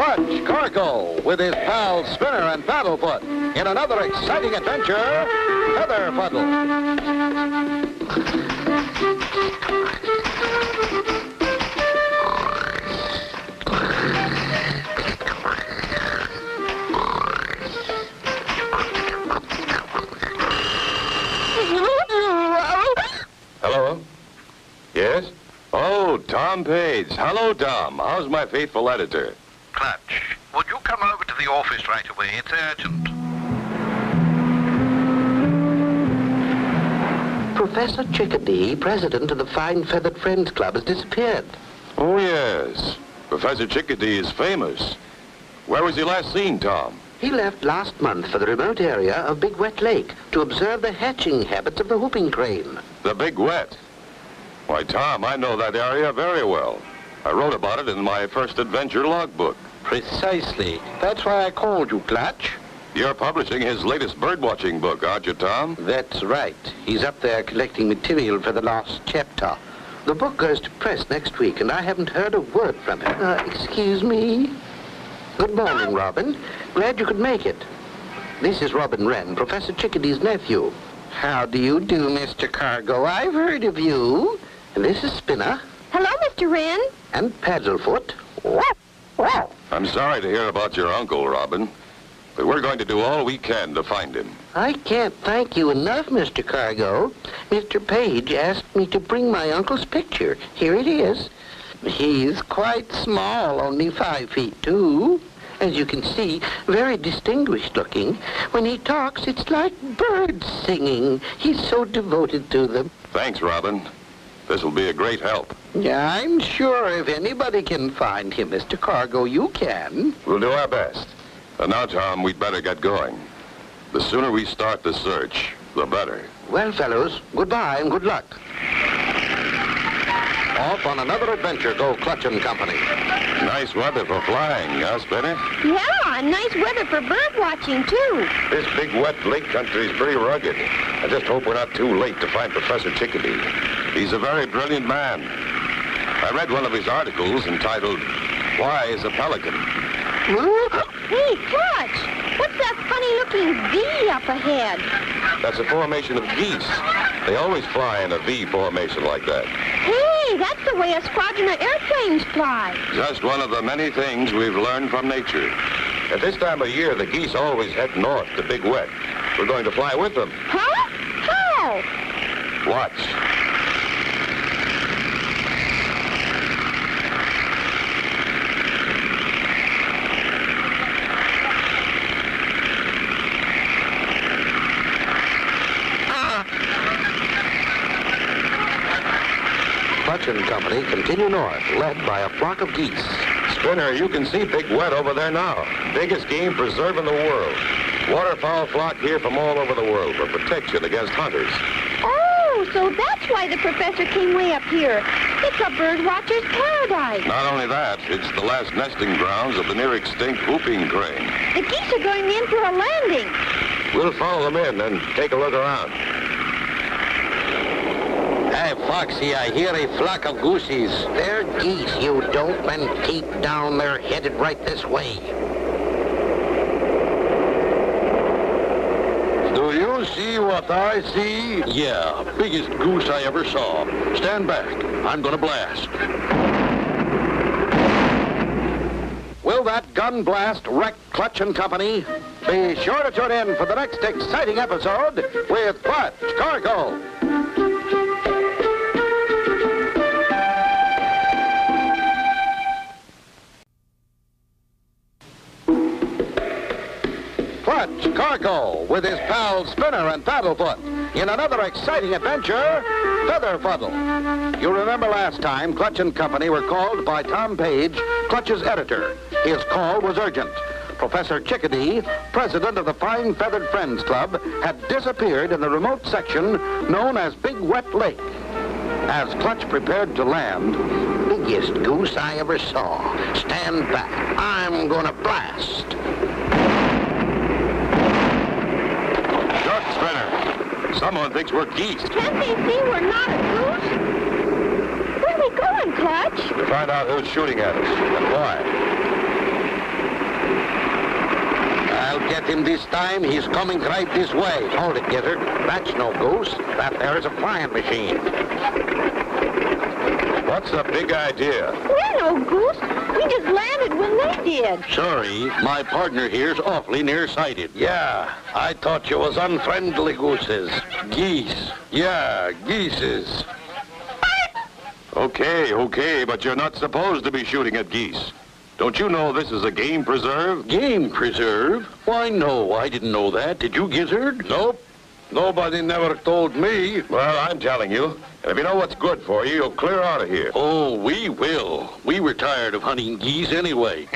Clutch Cargo with his pals Spinner and Paddlefoot in another exciting adventure, Feather Fuddle. Hello? Yes? Oh, Tom Page. Hello, Tom. How's my faithful editor? Clutch, would you come over to the office right away? It's urgent. Professor Chickadee, president of the Fine Feathered Friends Club, has disappeared. Oh, yes. Professor Chickadee is famous. Where was he last seen, Tom? He left last month for the remote area of Big Wet Lake to observe the hatching habits of the whooping crane. The Big Wet. Why, Tom, I know that area very well. I wrote about it in my first adventure logbook. Precisely. That's why I called you, Clutch. You're publishing his latest birdwatching book, aren't you, Tom? That's right. He's up there collecting material for the last chapter. The book goes to press next week, and I haven't heard a word from him. Excuse me? Good morning, Robin. Glad you could make it. This is Robin Wren, Professor Chickadee's nephew. How do you do, Mr. Cargo? I've heard of you. And this is Spinner. Hello, Mr. Wren. And Paddlefoot. I'm sorry to hear about your uncle, Robin. But we're going to do all we can to find him. I can't thank you enough, Mr. Cargo. Mr. Page asked me to bring my uncle's picture. Here it is. He's quite small, only 5 feet 2. As you can see, very distinguished looking. When he talks, it's like birds singing. He's so devoted to them. Thanks, Robin. This will be a great help. Yeah, I'm sure if anybody can find him, Mr. Cargo, you can. We'll do our best. And now, Tom, we'd better get going. The sooner we start the search, the better. Well, fellows, goodbye and good luck. Off on another adventure go Clutch and Company. Nice weather for flying, huh, Spinner? Yeah, and nice weather for bird watching, too. This big wet lake country is pretty rugged. I just hope we're not too late to find Professor Chickadee. He's a very brilliant man. I read one of his articles entitled, Why is a Pelican? Hey, Clutch, what's that funny-looking V up ahead? That's a formation of geese. They always fly in a V formation like that. Hey, that's the way a squadron of airplanes fly. Just one of the many things we've learned from nature. At this time of year, the geese always head north to Big Wet. We're going to fly with them. Huh? How? Watch. Clutch and Company continue north, led by a flock of geese. Spinner, you can see Big Wet over there now. Biggest game preserve in the world. Waterfowl flock here from all over the world for protection against hunters. Oh, so that's why the professor came way up here. It's a bird watcher's paradise. Not only that, it's the last nesting grounds of the near extinct whooping crane. The geese are going in for a landing. We'll follow them in and take a look around. Hey, Foxy, I hear a flock of goosies. They're geese, you dopeman. Keep down. They're headed right this way. Do you see what I see? Yeah, biggest goose I ever saw. Stand back. I'm gonna blast. Will that gun blast wreck Clutch and Company? Be sure to tune in for the next exciting episode with Clutch Cargo. Clutch Cargo with his pals Spinner and Paddlefoot in another exciting adventure, Feather Fuddle. You remember last time Clutch and Company were called by Tom Page, Clutch's editor. His call was urgent. Professor Chickadee, president of the Fine Feathered Friends Club, had disappeared in the remote section known as Big Wet Lake. As Clutch prepared to land, Biggest goose I ever saw. Stand back. I'm gonna blast. Spinner, someone thinks we're geese. Can't they see we're not a goose? Where are we going, Clutch? To find out who's shooting at us and why. I'll get him this time. He's coming right this way. Hold it, Gizzard. That's no goose. That there is a flying machine. What's the big idea? We're no goose. We just landed when they did. Sorry, my partner here's awfully nearsighted. Yeah, I thought you was unfriendly gooses. Geese. Yeah, geeses. Okay, but you're not supposed to be shooting at geese. Don't you know this is a game preserve? Game preserve? Why, no, I didn't know that. Did you, Gizzard? Nope. Nobody never told me. Well, I'm telling you. And if you know what's good for you, you'll clear out of here. Oh, we will. We were tired of hunting geese anyway.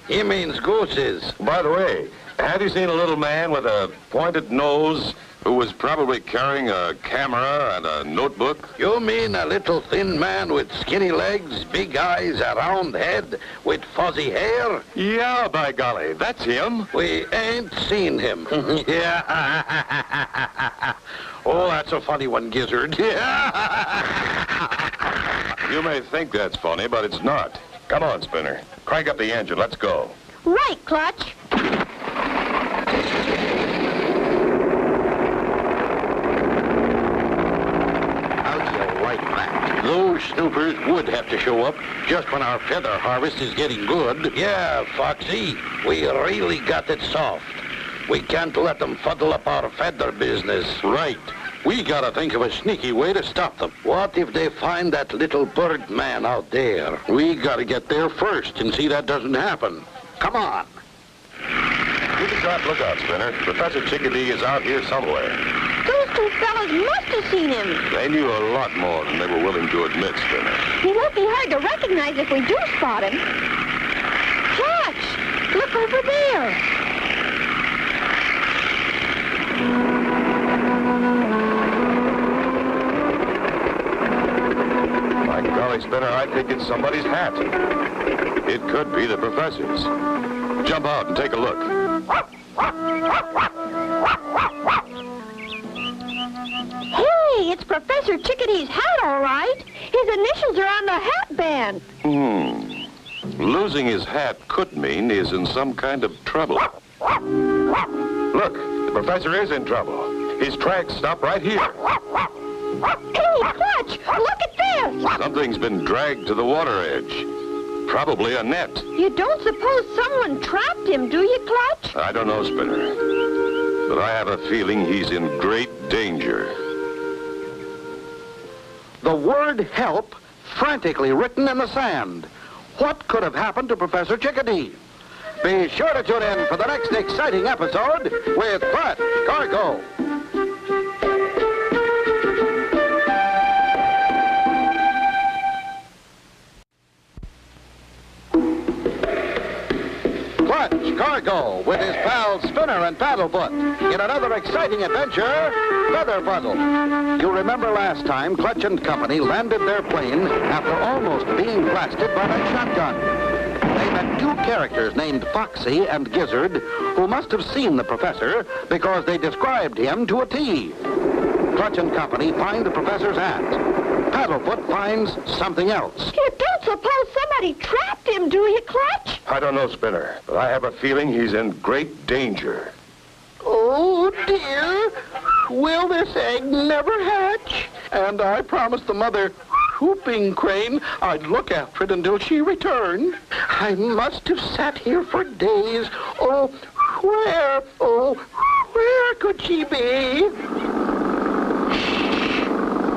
He means gooses. By the way, have you seen a little man with a pointed nose who was probably carrying a camera and a notebook? You mean a little thin man with skinny legs, big eyes, a round head, with fuzzy hair? Yeah, by golly, that's him. We ain't seen him. Yeah. Oh, that's a funny one, Gizzard. You may think that's funny, but it's not. Come on, Spinner. Crank up the engine. Let's go. Right, Clutch. Those snoopers would have to show up just when our feather harvest is getting good. Yeah, Foxy, we really got it soft. We can't let them fuddle up our feather business. Right. We gotta think of a sneaky way to stop them. What if they find that little bird man out there? We gotta get there first and see that doesn't happen. Come on. Keep a sharp lookout, Spinner. Professor Chickadee is out here somewhere. Those two fellas must have seen him. They knew a lot more than they were willing to admit, Spinner. He won't be hard to recognize if we do spot him. Clutch! Look over there. My golly, Spinner, I think it's somebody's hat. It could be the professor's. Jump out and take a look. Hey, it's Professor Chickadee's hat, all right. His initials are on the hat band. Losing his hat could mean he's in some kind of trouble. Look, the professor is in trouble. His tracks stop right here. Hey, Clutch, look at this. Something's been dragged to the water edge. Probably a net. You don't suppose someone trapped him, do you, Clutch? I don't know, Spinner. But I have a feeling he's in great danger. The word help frantically written in the sand. What could have happened to Professor Chickadee? Be sure to tune in for the next exciting episode with Clutch Cargo. Clutch Cargo with his pals Spinner and Paddlefoot in another exciting adventure, Feather Fuddle. You remember last time Clutch and Company landed their plane after almost being blasted by a shotgun. They met two characters named Foxy and Gizzard who must have seen the professor because they described him to a T. Clutch and Company find the professor's hat. Paddlefoot finds something else. You don't suppose somebody trapped him, do you, Clutch? I don't know, Spinner, but I have a feeling he's in great danger. Oh, dear. Will this egg never hatch? And I promised the mother, whooping crane, I'd look after it until she returned. I must have sat here for days. Oh, where could she be?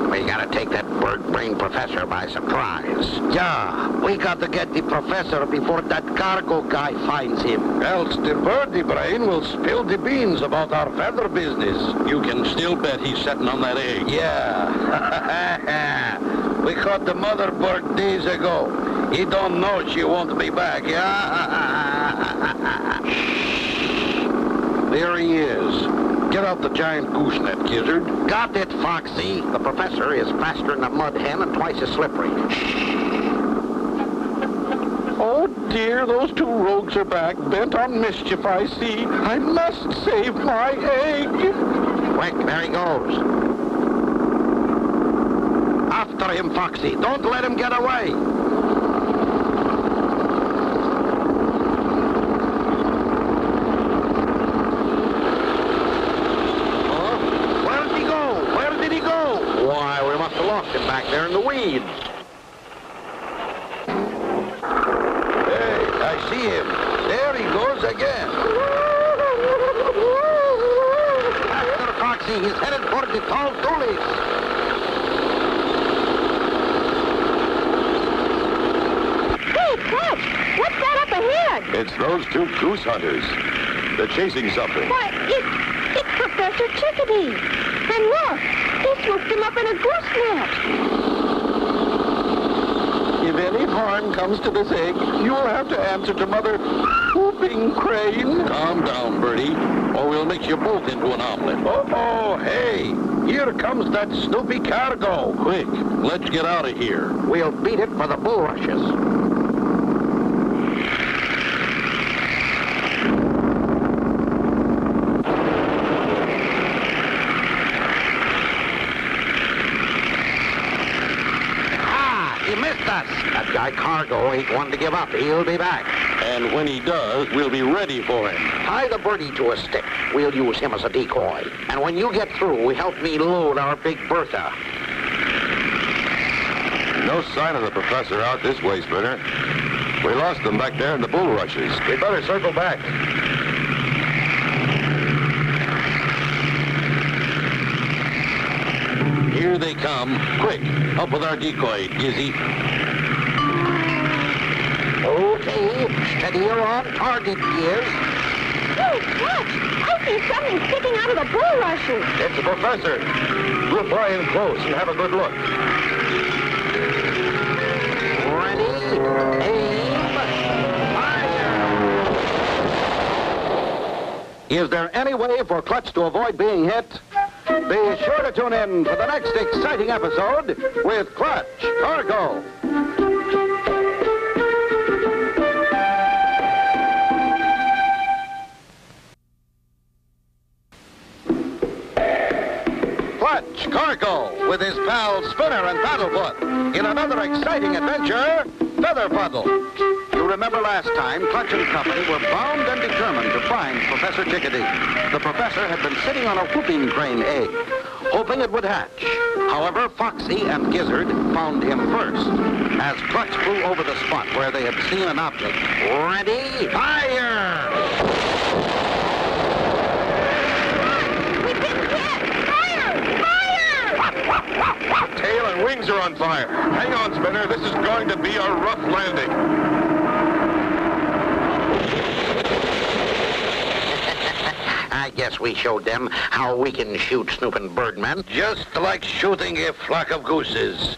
We gotta take that bird-brained professor by surprise. Yeah, we got to get the professor before that cargo guy finds him. Else the birdie brain will spill the beans about our feather business. You can still bet he's sitting on that egg. Yeah. We caught the mother bird days ago. He don't know she won't be back, yeah? There he is. Get out the giant goosenet, Gizzard. Got it, Foxy. The professor is faster than a mud hen and twice as slippery. Oh, dear, those two rogues are back, bent on mischief, I see. I must save my egg. Quick, there he goes. After him, Foxy. Don't let him get away. speed. Hey, I see him. There he goes again. Master Foxy, he's headed for the tall tulies. Hey, Clutch, what's that up ahead? It's those two goose hunters. They're chasing something. Why, it's Professor Chickadee. And look, they swooped him up in a goose net. If any harm comes to this egg, you'll have to answer to Mother Whooping Crane. Calm down, Bertie, or we'll mix you both into an omelet. Oh, hey, here comes that Snoopy cargo. Quick, let's get out of here. We'll beat it for the bulrushes. He missed us. That guy Cargo ain't one to give up. He'll be back. And when he does, we'll be ready for him. Tie the birdie to a stick. We'll use him as a decoy. And when you get through, help me load our big Bertha. No sign of the professor out this way, Spinner. We lost them back there in the bulrushes. We better circle back. Here they come. Quick, up with our decoy, Gizzy. Okay, steady her on target, Gears. Hey, Clutch, I see something sticking out of the bulrushes. It's the professor. We'll fly in close and have a good look. Ready, aim, fire! Is there any way for Clutch to avoid being hit? Be sure to tune in for the next exciting episode with Clutch Cargo. Clutch Cargo with his pals Spinner and Paddlefoot in another exciting adventure, Feather Fuddle. You remember last time, Clutch and Company were bound and determined to find Professor Chickadee. The professor had been sitting on a whooping crane egg, hoping it would hatch. However, Foxy and Gizzard found him first, as Clutch flew over the spot where they had seen an object. Ready, fire! We've been hit! Fire! Fire! Tail and wings are on fire. Hang on, Spinner. This is going to be a rough landing. I guess we showed them how we can shoot snooping birdmen. Just like shooting a flock of gooses.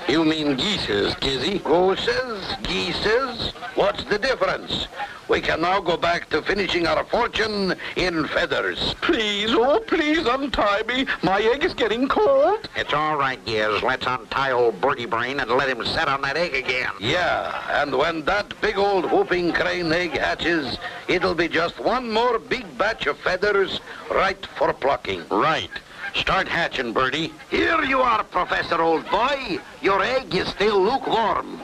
You mean geeses, Gizzy? Gooses? Geeses? What's the difference? We can now go back to finishing our fortune in feathers. Please, oh, please untie me. My egg is getting cold. It's all right, Gears. Let's untie old Birdie Brain and let him set on that egg again. Yeah, and when that big old whooping crane egg hatches, it'll be just one more big batch of feathers right for plucking. Right. Start hatching, Birdie. Here you are, Professor, old boy. Your egg is still lukewarm.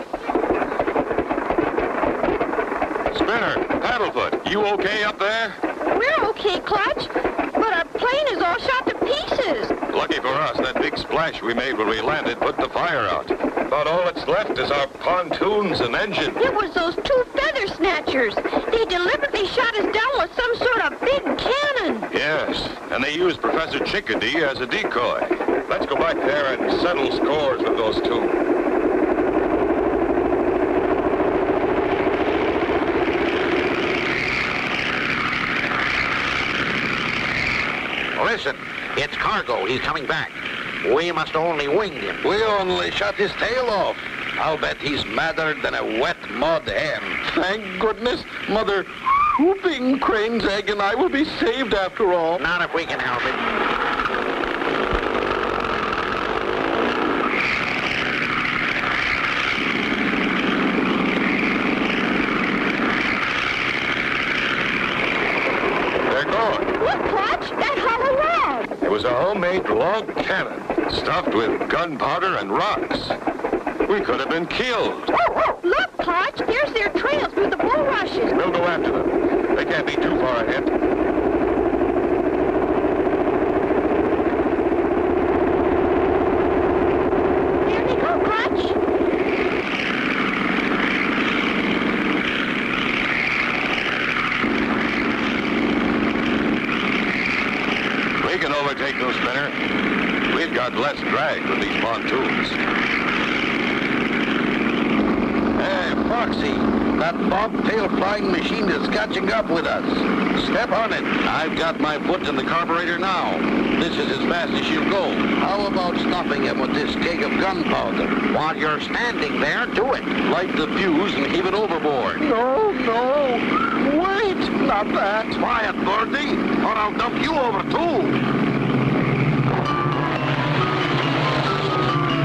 Spinner, Paddlefoot, you okay up there? We're okay, Clutch, but our plane is all shot to pieces. Lucky for us, that big splash we made when we landed put the fire out. About all that's left is our pontoons and engine. It was those two feather snatchers. They deliberately shot us down with some sort of big cannon. Yes, and they used Professor Chickadee as a decoy. Let's go back there and settle scores with those two. Listen, it's Cargo. He's coming back. We must only wing him. We only shot his tail off. I'll bet he's madder than a wet mud hen. Thank goodness, Mother Whooping Crane's egg and I will be saved after all. Not if we can help it. It was a homemade log cannon, stuffed with gunpowder and rocks. We could have been killed. Look, Clutch, there's their trail through the bulrushes. We'll go after them. They can't be too far ahead. There they go, drag with these pontoons. Hey, Foxy, that bobtail flying machine is catching up with us. Step on it. I've got my foot in the carburetor now. This is as fast as she'll go. How about stopping him with this keg of gunpowder? While you're standing there, do it. Light the fuse and heave it overboard. No. Wait, not that. Quiet, Birdie, or I'll dump you over, too.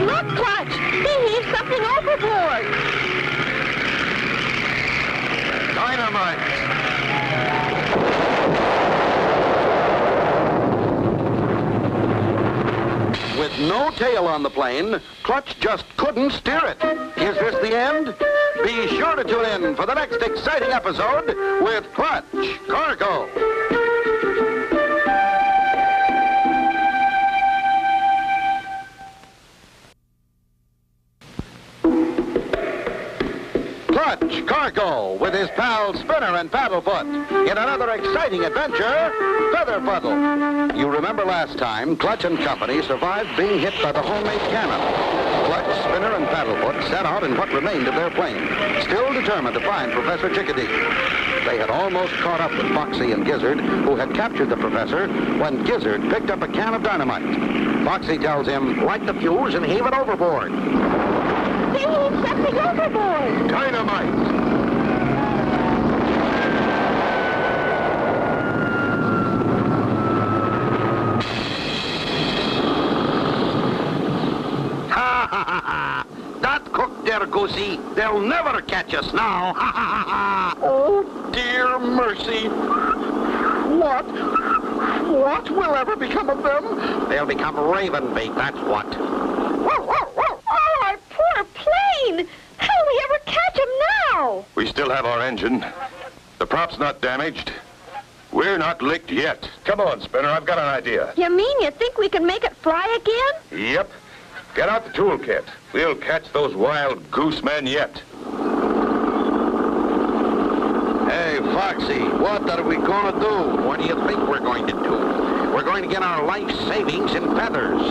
Look, Clutch! He heaved something overboard! Dynamite! With no tail on the plane, Clutch just couldn't steer it. Is this the end? Be sure to tune in for the next exciting episode with Clutch Cargo. Clutch Cargo with his pals Spinner and Paddlefoot in another exciting adventure, Feather Fuddle. You remember last time, Clutch and Company survived being hit by the homemade cannon. Clutch, Spinner, and Paddlefoot set out in what remained of their plane, still determined to find Professor Chickadee. They had almost caught up with Foxy and Gizzard, who had captured the professor, when Gizzard picked up a can of dynamite. Foxy tells him, light the fuse and heave it overboard. He heaved something overboard! Dynamite! That cooked there, Goosey. They'll never catch us now. Oh, dear mercy. What will ever become of them? They'll become raven bait, that's what. Oh, our poor plane! How'll we ever catch him now? We still have our engine. The prop's not damaged. We're not licked yet. Come on, Spinner, I've got an idea. You mean you think we can make it fly again? Yep. Get out the toolkit. We'll catch those wild goose men yet. Hey, Foxy, what are we going to do? What do you think we're going to do? We're going to get our life savings in feathers.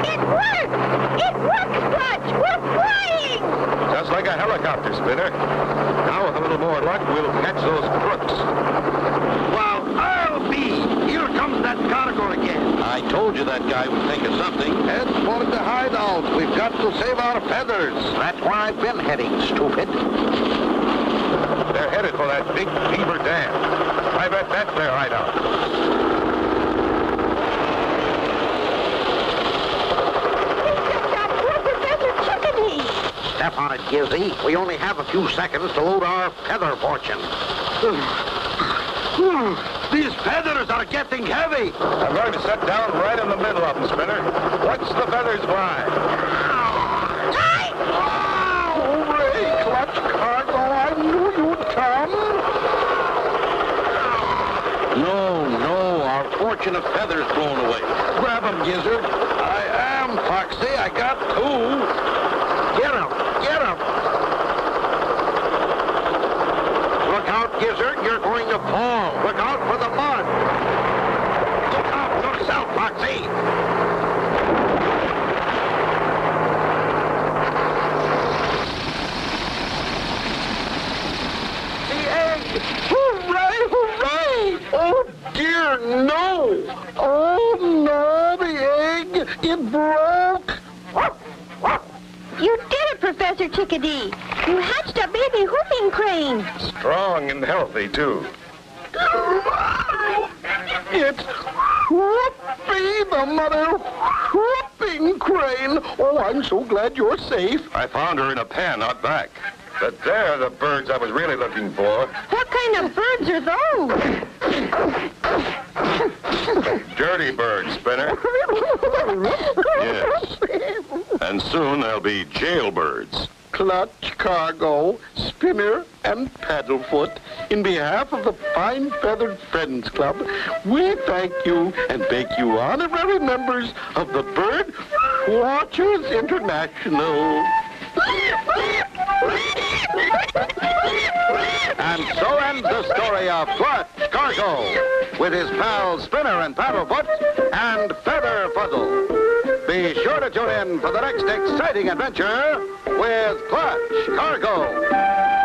It worked! It worked, Clutch! We're flying! Just like a helicopter, Spinner. Now, with a little more luck, we'll catch those crooks. Well, I'll be. Here comes that cargo again. I told you that guy would think of something. Head for the hideout. We've got to save our feathers. That's where I've been heading, stupid. They're headed for that big beaver dam. I bet that's their hideout. Professor Chickadee! Step on it, Gizzy. We only have a few seconds to load our feather fortune. These feathers are getting heavy. I'm going to sit down right in the middle of them, Spinner. Watch the feathers fly. Hooray, Clutch Cargo. I knew you'd come. No, our fortune of feathers blown away. Grab them, Gizzard. I am, Foxy. I got two. Get them. Look out, Gizzard. You're going to fall. Look out for the mud. Look out yourself, Foxy. The egg. Hooray, hooray. Oh, dear, no. Oh, no, the egg. It broke. You did it, Professor Chickadee! You hatched a baby whooping crane! Strong and healthy, too. It's Whoopie, the mother whooping crane. Oh, I'm so glad you're safe. I found her in a pen out back. But they're the birds I was really looking for. What kind of birds are those? Dirty birds, Spinner. Yes. And soon they'll be jailbirds. Clutch Cargo, Spinner, and Paddlefoot, in behalf of the Fine Feathered Friends Club, we thank you and make you honorary members of the Bird Watchers International. And so ends the story of Clutch Cargo, with with his pals Spinner and Paddlefoot and Feather Fuddle. Be sure to tune in for the next exciting adventure with Clutch Cargo.